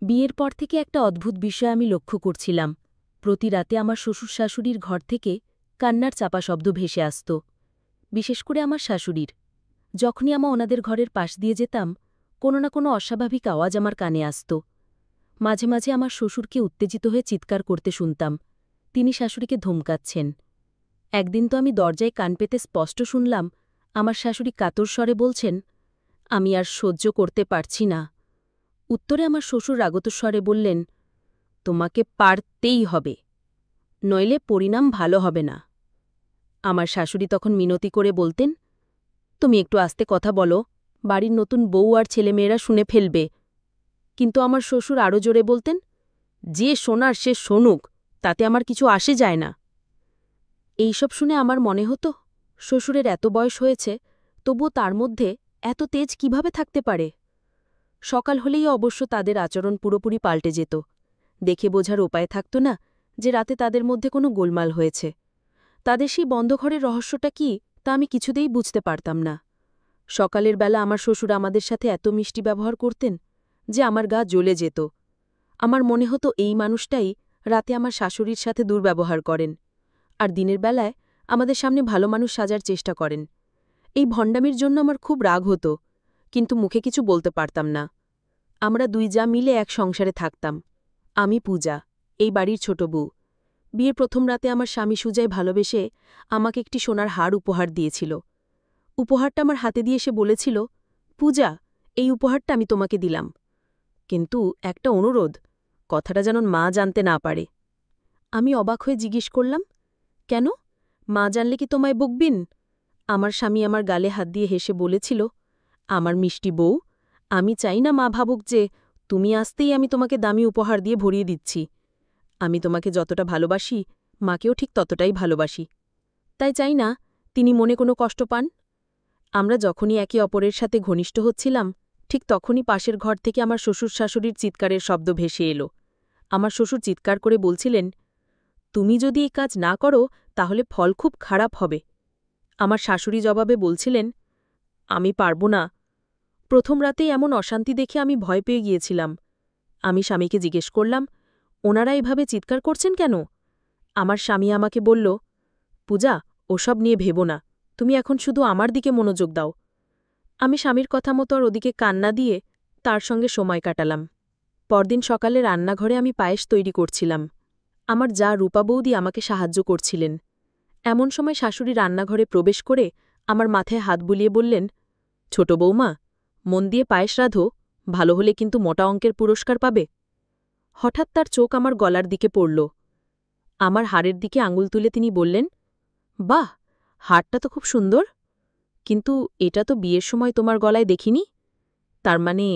বিয়ের পর থেকে একটা অদ্ভুত বিষয় আমি লক্ষ্য করছিলাম। প্রতি রাতে আমার শ্বশুর শাশুড়ির ঘর থেকে কান্নার চাপা শব্দ ভেসে আসত, বিশেষ করে আমার শাশুড়ির। যখনই ওনাদের ঘরের পাশ দিয়ে যেতাম, কোনো না কোনো অস্বাভাবিক আওয়াজ আমার কানে আসত। মাঝে মাঝে আমার শ্বশুরকে উত্তেজিত হয়ে চিৎকার করতে শুনতাম, তিনি শাশুড়িকে ধমকাচ্ছেন। একদিন তো আমি দরজায় কান পেতে স্পষ্ট শুনলাম আমার শাশুড়ি কাতর স্বরে বলছেন, আমি আর সহ্য করতে পারছি না। উত্তরে আমার শ্বশুর রাগত স্বরে বললেন, তোমাকে পারতেই হবে, নইলে পরিণাম ভালো হবে না। আমার শাশুড়ি তখন মিনতি করে বলতেন, তুমি একটু আস্তে কথা বলো, বাড়ির নতুন বউ আর ছেলেমেয়েরা শুনে ফেলবে। কিন্তু আমার শ্বশুর আরও জোরে বলতেন, যে শোনার সে শোনুক, তাতে আমার কিছু আসে যায় না। এইসব শুনে আমার মনে হতো, শ্বশুরের এত বয়স হয়েছে, তবুও তার মধ্যে এত তেজ কিভাবে থাকতে পারে। সকাল হলেই অবশ্য তাদের আচরণ পুরোপুরি পাল্টে যেত। দেখে বোঝার উপায় থাকত না যে রাতে তাদের মধ্যে কোনো গোলমাল হয়েছে। তাদের সেই বন্ধ ঘরের রহস্যটা কি, তা আমি কিছুতেই বুঝতে পারতাম না। সকালের বেলা আমার শ্বশুর আমাদের সাথে এত মিষ্টি ব্যবহার করতেন যে আমার গা জ্বলে যেত। আমার মনে হতো এই মানুষটাই রাতে আমার শাশুড়ির সাথে দুর্ব্যবহার করেন, আর দিনের বেলায় আমাদের সামনে ভালো মানুষ সাজার চেষ্টা করেন। এই ভণ্ডামির জন্য আমার খুব রাগ হতো, কিন্তু মুখে কিছু বলতে পারতাম না। আমরা দুই যা মিলে এক সংসারে থাকতাম। আমি পূজা, এই বাড়ির ছোট বউ। বিয়ের প্রথম রাতে আমার স্বামী সুজায় ভালোবেসে আমাকে একটি সোনার হার উপহার দিয়েছিল। উপহারটা আমার হাতে দিয়ে সে বলেছিল, পূজা, এই উপহারটা আমি তোমাকে দিলাম, কিন্তু একটা অনুরোধ, কথাটা যেন মা জানতে না পারে। আমি অবাক হয়ে জিজ্ঞেস করলাম, কেন? মা জানলে কি তোমায় বকবিন? আমার স্বামী আমার গালে হাত দিয়ে হেসে বলেছিল, আমার মিষ্টি বউ, আমি চাই না মা ভাবুক যে তুমি আসতেই আমি তোমাকে দামি উপহার দিয়ে ভরিয়ে দিচ্ছি। আমি তোমাকে যতটা ভালোবাসি, মাকেও ঠিক ততটাই ভালোবাসি। তাই চাই না তিনি মনে কোনো কষ্ট পান। আমরা যখনই একে অপরের সাথে ঘনিষ্ঠ হচ্ছিলাম, ঠিক তখনই পাশের ঘর থেকে আমার শ্বশুর শাশুড়ির চিৎকারের শব্দ ভেসে এলো। আমার শ্বশুর চিৎকার করে বলছিলেন, তুমি যদি এই কাজ না করো তাহলে ফল খুব খারাপ হবে। আমার শাশুড়ি জবাবে বলছিলেন, আমি পারব না। প্রথম রাতেই এমন অশান্তি দেখে আমি ভয় পেয়ে গিয়েছিলাম। আমি স্বামীকে জিজ্ঞেস করলাম, ওনারা এভাবে চিৎকার করছেন কেন? আমার স্বামী আমাকে বলল, পূজা, ওসব নিয়ে ভেবো না, তুমি এখন শুধু আমার দিকে মনোযোগ দাও। আমি স্বামীর কথা মতো আর ওদিকে কান্না দিয়ে তার সঙ্গে সময় কাটালাম। পরদিন সকালে রান্নাঘরে আমি পায়েস তৈরি করছিলাম। আমার যা রূপা বৌদি আমাকে সাহায্য করছিলেন। এমন সময় শাশুড়ি রান্নাঘরে প্রবেশ করে আমার মাথায় হাত বুলিয়ে বললেন, ছোট বৌমা, মন দিয়ে পায়েস রাঁধো, ভালো হলে কিন্তু মোটা অঙ্কের পুরস্কার পাবে। হঠাৎ তার চোখ আমার গলার দিকে পড়ল। আমার হাড়ের দিকে আঙুল তুলে তিনি বললেন, বাহ, হাড়টা তো খুব সুন্দর, কিন্তু এটা তো বিয়ের সময় তোমার গলায় দেখিনি। তার মানে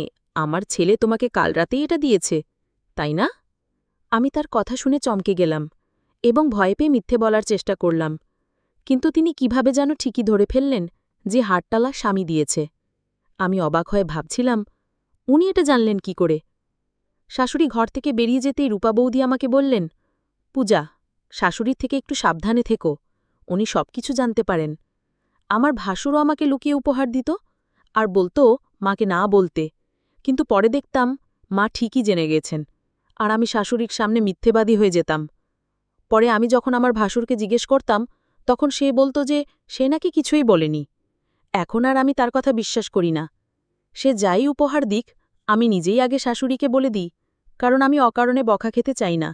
আমার ছেলে তোমাকে কাল রাতেই এটা দিয়েছে, তাই না? আমি তার কথা শুনে চমকে গেলাম এবং ভয় পেয়ে মিথ্যে বলার চেষ্টা করলাম, কিন্তু তিনি কিভাবে যেন ঠিকই ধরে ফেললেন যে হাড়টালা স্বামী দিয়েছে। আমি অবাক হয়ে ভাবছিলাম, উনি এটা জানলেন কি করে? শাশুড়ি ঘর থেকে বেরিয়ে যেতেই রূপা বৌদি আমাকে বললেন, পূজা, শাশুড়ির থেকে একটু সাবধানে থেকো, উনি সবকিছু জানতে পারেন। আমার ভাসুরও আমাকে লুকিয়ে উপহার দিত আর বলতো মাকে না বলতে, কিন্তু পরে দেখতাম মা ঠিকই জেনে গেছেন, আর আমি শাশুড়ির সামনে মিথ্যেবাদী হয়ে যেতাম। পরে আমি যখন আমার ভাসুরকে জিজ্ঞেস করতাম, তখন সে বলতো যে সে নাকি কিছুই বলেনি। এখন আর আমি তার কথা বিশ্বাস করি না। সে যাই উপহার দিক, আমি নিজেই আগে শাশুড়িকে বলে দিই, কারণ আমি অকারণে বকা খেতে চাই না।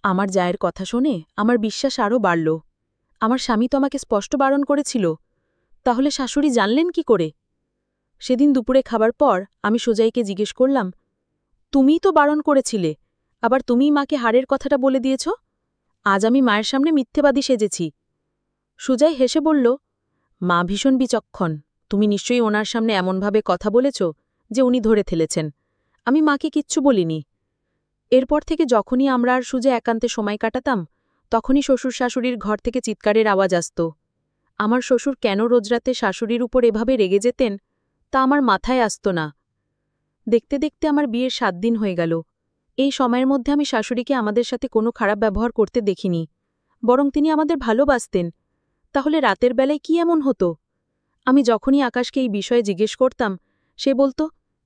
আমার জায়ের কথা শুনে আমার বিশ্বাস আরও বাড়ল। আমার স্বামী তো আমাকে স্পষ্ট বারণ করেছিল, তাহলে শাশুড়ি জানলেন কি করে? সেদিন দুপুরে খাবার পর আমি সোজাইকে জিজ্ঞেস করলাম, তুমিই তো বারণ করেছিলে, আবার তুমিই মাকে হাড়ের কথাটা বলে দিয়েছ। আজ আমি মায়ের সামনে মিথ্যেবাদী সেজেছি। সুজাই হেসে বলল, মা ভীষণ বিচক্ষণ, তুমি নিশ্চয়ই ওনার সামনে এমনভাবে কথা বলেছ যে উনি ধরে ফেলেছেন। আমি মাকে কিচ্ছু বলিনি। এরপর থেকে যখনই আমরা আর সুজা একান্তে সময় কাটাতাম, তখনই শ্বশুর শাশুড়ির ঘর থেকে চিৎকারের আওয়াজ আসত। আমার শ্বশুর কেন রোজরাতে শাশুড়ির উপর এভাবে রেগে যেতেন, তা আমার মাথায় আসত না। দেখতে দেখতে আমার বিয়ের ৭ দিন হয়ে গেল। এই সময়ের মধ্যে আমি শাশুড়িকে আমাদের সাথে কোনো খারাপ ব্যবহার করতে দেখিনি, বরং তিনি আমাদের ভালোবাসতেন। তাহলে রাতের বেলায় কি এমন হতো? আমি যখনই আকাশকে এই বিষয়ে জিজ্ঞেস করতাম, সে বলতো,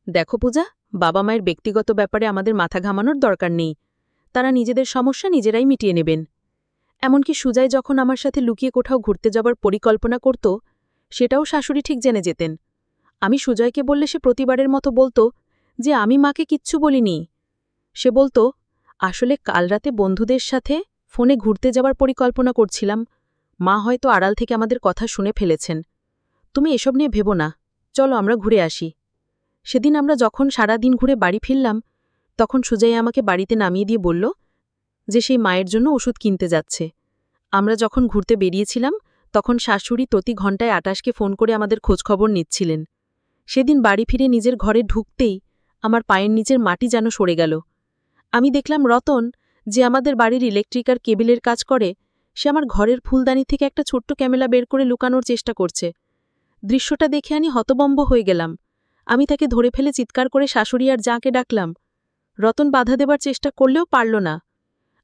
দেখো পূজা, বাবা মায়ের ব্যক্তিগত ব্যাপারে আমাদের মাথা ঘামানোর দরকার নেই, তারা নিজেদের সমস্যা নিজেরাই মিটিয়ে নেবেন। এমনকি সুজয় যখন আমার সাথে লুকিয়ে কোথাও ঘুরতে যাবার পরিকল্পনা করত, সেটাও শাশুড়ি ঠিক জেনে যেতেন। আমি সুজয়কে বললে সে প্রতিবারের মতো বলতো যে আমি মাকে কিচ্ছু বলিনি। সে বলতো, আসলে কাল রাতে বন্ধুদের সাথে ফোনে ঘুরতে যাবার পরিকল্পনা করছিলাম, মা হয়তো আড়াল থেকে আমাদের কথা শুনে ফেলেছেন। তুমি এসব নিয়ে ভেবো না, চলো আমরা ঘুরে আসি। সেদিন আমরা যখন সারা দিন ঘুরে বাড়ি ফিরলাম, তখন সুজয় আমাকে বাড়িতে নামিয়ে দিয়ে বলল যে সেই মায়ের জন্য ওষুধ কিনতে যাচ্ছে। আমরা যখন ঘুরতে বেরিয়েছিলাম, তখন শাশুড়ি প্রতি ঘণ্টায় আটাশকে ফোন করে আমাদের খোঁজখবর নিচ্ছিলেন। সেদিন বাড়ি ফিরে নিজের ঘরে ঢুকতেই আমার পায়ের নিচের মাটি যেন সরে গেল। আমি দেখলাম রতন, যে আমাদের বাড়ির ইলেকট্রিক আর কেবিলের কাজ করে, সে আমার ঘরের ফুলদানি থেকে একটা ছোট্ট ক্যামেরা বের করে লুকানোর চেষ্টা করছে। দৃশ্যটা দেখে আমি হতবম্ব হয়ে গেলাম। আমি তাকে ধরে ফেলে চিৎকার করে শাশুড়ি আর যাকে ডাকলাম। রতন বাধা দেবার চেষ্টা করলেও পারল না।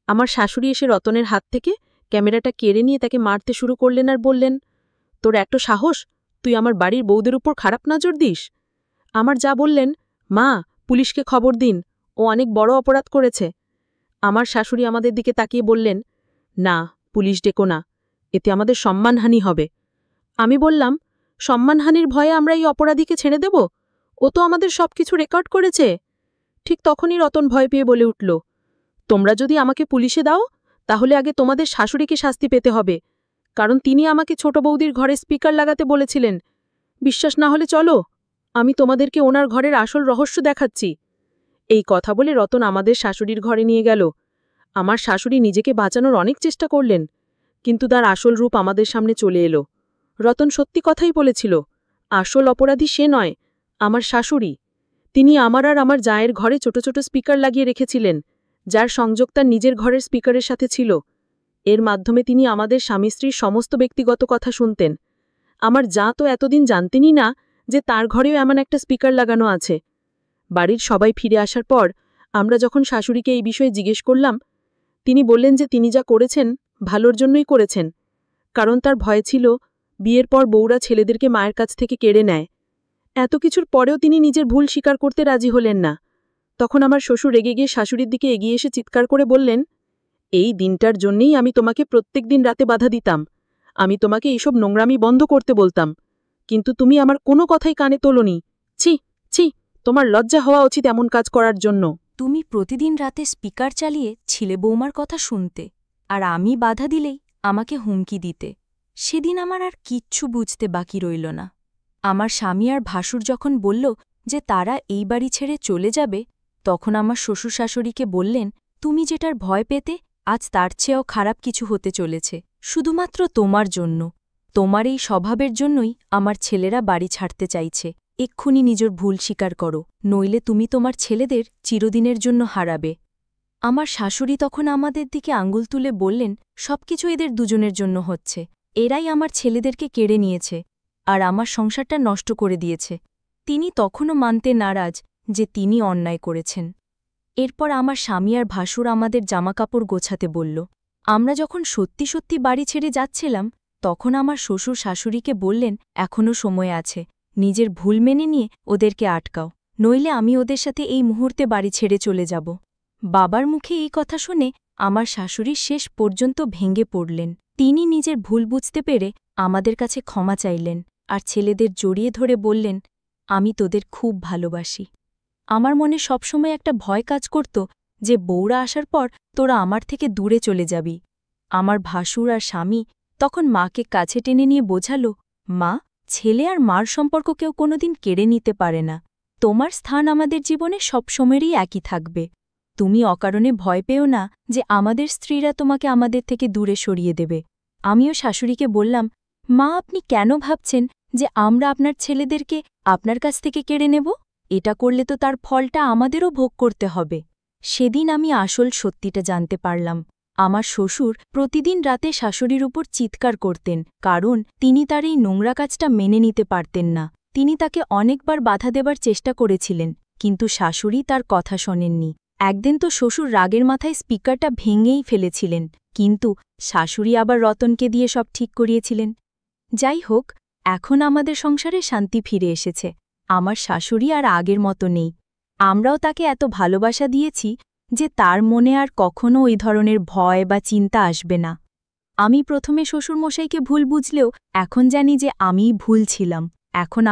আমার শাশুড়ি এসে রতনের হাত থেকে ক্যামেরাটা কেড়ে নিয়ে তাকে মারতে শুরু করলেন আর বললেন, তোর এত সাহস, তুই আমার বাড়ির বউদের উপর খারাপ নজর দিস? আমার যা বললেন, মা, পুলিশকে খবর দিন, ও অনেক বড় অপরাধ করেছে। আমার শাশুড়ি আমাদের দিকে তাকিয়ে বললেন, না, পুলিশ ডেকো না, এতে আমাদের সম্মানহানি হবে। আমি বললাম, সম্মানহানির ভয়ে আমরা এই অপরাধীকে ছেড়ে দেব? ও তো আমাদের সবকিছু রেকর্ড করেছে। ঠিক তখনই রতন ভয় পেয়ে বলে উঠল, তোমরা যদি আমাকে পুলিশে দাও, তাহলে আগে তোমাদের শাশুড়িকে শাস্তি পেতে হবে, কারণ তিনি আমাকে ছোট বৌদির ঘরে স্পিকার লাগাতে বলেছিলেন। বিশ্বাস না হলে চলো, আমি তোমাদেরকে ওনার ঘরের আসল রহস্য দেখাচ্ছি। এই কথা বলে রতন আমাদের শাশুড়ির ঘরে নিয়ে গেল। আমার শাশুড়ি নিজেকে বাঁচানোর অনেক চেষ্টা করলেন, কিন্তু তার আসল রূপ আমাদের সামনে চলে এলো। রতন সত্যি কথাই বলেছিল, আসল অপরাধী সে নয়, আমার শাশুড়ি। তিনি আমার আর আমার জায়ের ঘরে ছোট ছোট স্পিকার লাগিয়ে রেখেছিলেন, যার সংযোগ তার নিজের ঘরের স্পিকারের সাথে ছিল। এর মাধ্যমে তিনি আমাদের স্বামী স্ত্রীর সমস্ত ব্যক্তিগত কথা শুনতেন। আমার যা তো এতদিন জানতেনই না যে তার ঘরেও এমন একটা স্পিকার লাগানো আছে। বাড়ির সবাই ফিরে আসার পর আমরা যখন শাশুড়িকে এই বিষয়ে জিজ্ঞেস করলাম, তিনি বললেন যে তিনি যা করেছেন ভালোর জন্যই করেছেন, কারণ তার ভয় ছিল বিয়ের পর বউরা ছেলেদেরকে মায়ের কাছ থেকে কেড়ে নেয়। এত কিছুর পরেও তিনি নিজের ভুল স্বীকার করতে রাজি হলেন না। তখন আমার শ্বশুর রেগে গিয়ে শাশুড়ির দিকে এগিয়ে এসে চিৎকার করে বললেন, এই দিনটার জন্যেই আমি তোমাকে প্রত্যেক দিন রাতে বাধা দিতাম, আমি তোমাকে এইসব নোংরামি বন্ধ করতে বলতাম, কিন্তু তুমি আমার কোনো কথাই কানে তোলনি। ছি ছি, তোমার লজ্জা হওয়া উচিত এমন কাজ করার জন্য। তুমি প্রতিদিন রাতে স্পিকার চালিয়ে ছিলে বৌমার কথা শুনতে, আর আমি বাধা দিলেই আমাকে হুমকি দিতে। সেদিন আমার আর কিচ্ছু বুঝতে বাকি রইল না। আমার স্বামী আর ভাসুর যখন বলল যে তারা এই বাড়ি ছেড়ে চলে যাবে, তখন আমার শ্বশুর শাশুড়িকে বললেন, তুমি যেটার ভয় পেতে, আজ তার চেয়েও খারাপ কিছু হতে চলেছে, শুধুমাত্র তোমার জন্য। তোমার এই স্বভাবের জন্যই আমার ছেলেরা বাড়ি ছাড়তে চাইছে। এক্ষুনি নিজের ভুল স্বীকার করো, নইলে তুমি তোমার ছেলেদের চিরদিনের জন্য হারাবে। আমার শাশুড়ি তখন আমাদের দিকে আঙুল তুলে বললেন, সবকিছু এদের দুজনের জন্য হচ্ছে, এরাই আমার ছেলেদেরকে কেড়ে নিয়েছে আর আমার সংসারটা নষ্ট করে দিয়েছে। তিনি তখনও মানতে নারাজ যে তিনি অন্যায় করেছেন। এরপর আমার স্বামী আর ভাসুর আমাদের জামাকাপড় গোছাতে বলল। আমরা যখন সত্যি সত্যি বাড়ি ছেড়ে যাচ্ছিলাম, তখন আমার শ্বশুর শাশুড়িকে বললেন, এখনও সময় আছে, নিজের ভুল মেনে নিয়ে ওদেরকে আটকাও, নইলে আমি ওদের সাথে এই মুহূর্তে বাড়ি ছেড়ে চলে যাব। বাবার মুখে এই কথা শুনে আমার শাশুড়ি শেষ পর্যন্ত ভেঙে পড়লেন। তিনি নিজের ভুল বুঝতে পেরে আমাদের কাছে ক্ষমা চাইলেন আর ছেলেদের জড়িয়ে ধরে বললেন, আমি তোদের খুব ভালোবাসি। আমার মনে সবসময় একটা ভয় কাজ করত যে বউরা আসার পর তোরা আমার থেকে দূরে চলে যাবি। আমার ভাসুর আর স্বামী তখন মাকে কাছে টেনে নিয়ে বোঝালো, মা, ছেলে আর মার সম্পর্ক কেউ কোনোদিন কেড়ে নিতে পারে না। তোমার স্থান আমাদের জীবনে সবসময়েরই একই থাকবে। তুমি অকারণে ভয় পেও না যে আমাদের স্ত্রীরা তোমাকে আমাদের থেকে দূরে সরিয়ে দেবে। আমিও শাশুড়িকে বললাম, মা, আপনি কেন ভাবছেন যে আমরা আপনার ছেলেদেরকে আপনার কাছ থেকে কেড়ে নেব? এটা করলে তো তার ফলটা আমাদেরও ভোগ করতে হবে। সেদিন আমি আসল সত্যিটা জানতে পারলাম। আমার শ্বশুর প্রতিদিন রাতে শাশুড়ির উপর চিৎকার করতেন, কারণ তিনি তার এই নোংরা কাজটা মেনে নিতে পারতেন না। তিনি তাকে অনেকবার বাধা দেবার চেষ্টা করেছিলেন, কিন্তু শাশুড়ি তার কথা শোনেননি। একদিন তো শ্বশুর রাগের মাথায় স্পিকারটা ভেঙেই ফেলেছিলেন, কিন্তু শাশুড়ি আবার রতনকে দিয়ে সব ঠিক করিয়েছিলেন। যাই হোক, এখন আমাদের সংসারে শান্তি ফিরে এসেছে। আমার শাশুড়ি আর আগের মতো নেই। আমরাও তাকে এত ভালোবাসা দিয়েছি যে তার মনে আর কখনো ওই ধরনের ভয় বা চিন্তা আসবে না। আমি প্রথমে শ্বশুরমশাইকে ভুল বুঝলেও এখন জানি যে আমিই ভুল ছিলাম। এখন